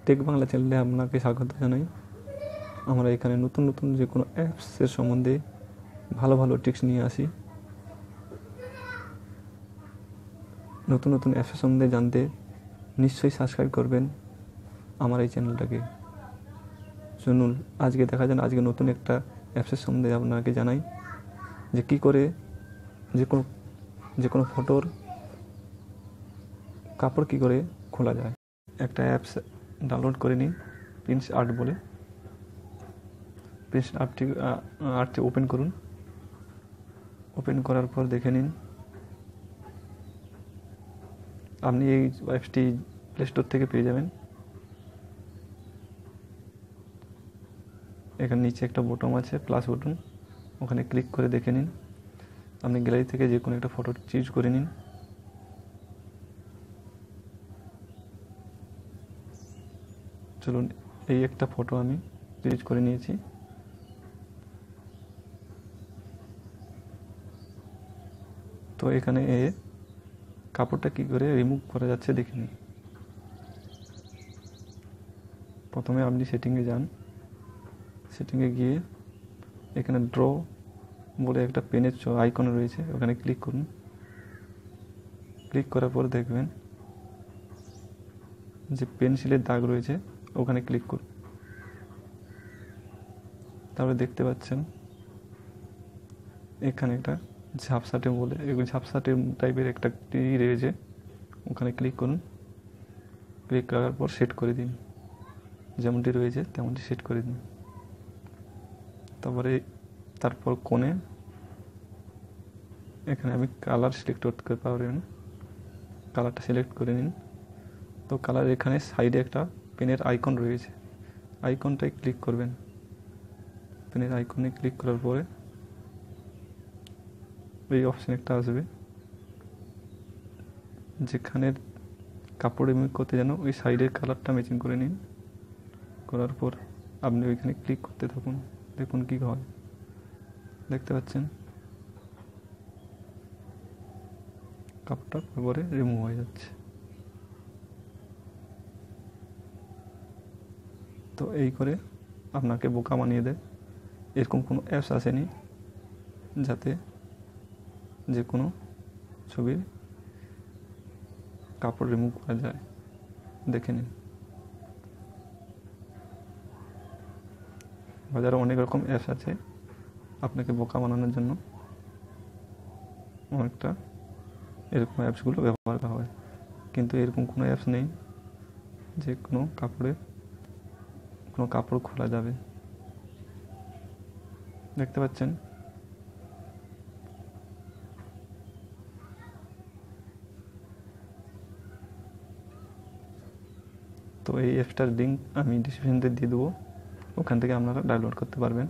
Take Bangla চ্যানেলে আপনাকে স্বাগত জানাই। আমরা এখানে নতুন নতুন যে কোনো অ্যাপসের সম্বন্ধে ভালো ভালো টিপস নিয়ে আসি। নতুন নতুন অ্যাপসের সম্বন্ধে জানতে নিশ্চয়ই সাবস্ক্রাইব করবেন আমার এই চ্যানেলটাকে। শুনুন, আজকে দেখা যান আজকে নতুন একটা অ্যাপসের সম্বন্ধে আপনাকে জানাই যে কী করে যে কোনো ফটোর কাপড় কী করে খোলা যায়। একটা অ্যাপস ডাউনলোড করে নিন, প্রিন্স আর্ট বলে। প্রিন্স আর্টটি ওপেন করুন। ওপেন করার পর দেখে নিন, আপনি এই অ্যাপসটি প্লে স্টোর থেকে পেয়ে যাবেন। এখানে নিচে একটা বটন আছে, প্লাস বটন, ওখানে ক্লিক করে দেখে নিন। আপনি গ্যালারি থেকে যে কোনো একটা ফটো চুজ করে নিন। চলুন, এই একটা ফটো আমি চুজ করে নিয়েছি। তো এখানে কাপড়টা কী করে রিমুভ করা যাচ্ছে দেখে নিন। প্রথমে আপনি সেটিংয়ে যান। সেটিংয়ে গিয়ে এখানে ড্র বলে একটা পেনের আইকন রয়েছে, ওখানে ক্লিক করুন। ক্লিক করার পর দেখবেন যে পেন্সিলের দাগ রয়েছে, ওখানে ক্লিক করুন। তারপরে দেখতে পাচ্ছেন এখানে একটা ঝাপসাটে বলে ঝাপসাটে টাইপের একটা রয়েছে, ওখানে ক্লিক করুন। ক্লিক করার পর সেট করে দিন, যেমনটি রয়েছে তেমনটি সেট করে দিন। তারপর কোণে এখানে আমি কালার সিলেক্ট করতে পারবেন, কালারটা সিলেক্ট করে নিন। তো কালার এখানে সাইডে একটা পেনের আইকন রয়েছে, আইকনটায় ক্লিক করবেন। পেনের আইকনে ক্লিক করার পরে এই অপশান একটা আসবে, যেখানে কাপড় রিমুভ করতে যেন ওই সাইডের কালারটা ম্যাচিং করে নিন। করার পর আপনি ওইখানে ক্লিক করতে থাকুন, দেখুন কী হয়। দেখতে পাচ্ছেন কাপড়টা পরে রিমুভ হয়ে যাচ্ছে। তো এই করে আপনাকে বোকা বানিয়ে দেয়। এরকম কোনো অ্যাপস আসেনি যাতে যে কোনো ছবির কাপড় রিমুভ করা যায়, দেখে নিন। বাজারে অনেক রকম অ্যাপস আছে আপনাকে বোকা বানানোর জন্য, অনেকটা এরকম অ্যাপসগুলো ব্যবহার করা হয়, কিন্তু এরকম কোনো অ্যাপস নেই যে কোনো কাপড় খোলা যাবে। দেখতে পাচ্ছেন তো এই অ্যাপসটার লিঙ্ক আমি ডিসক্রিপশনে দিয়ে দেবো, ওখান থেকে আপনারা ডাউনলোড করতে পারবেন।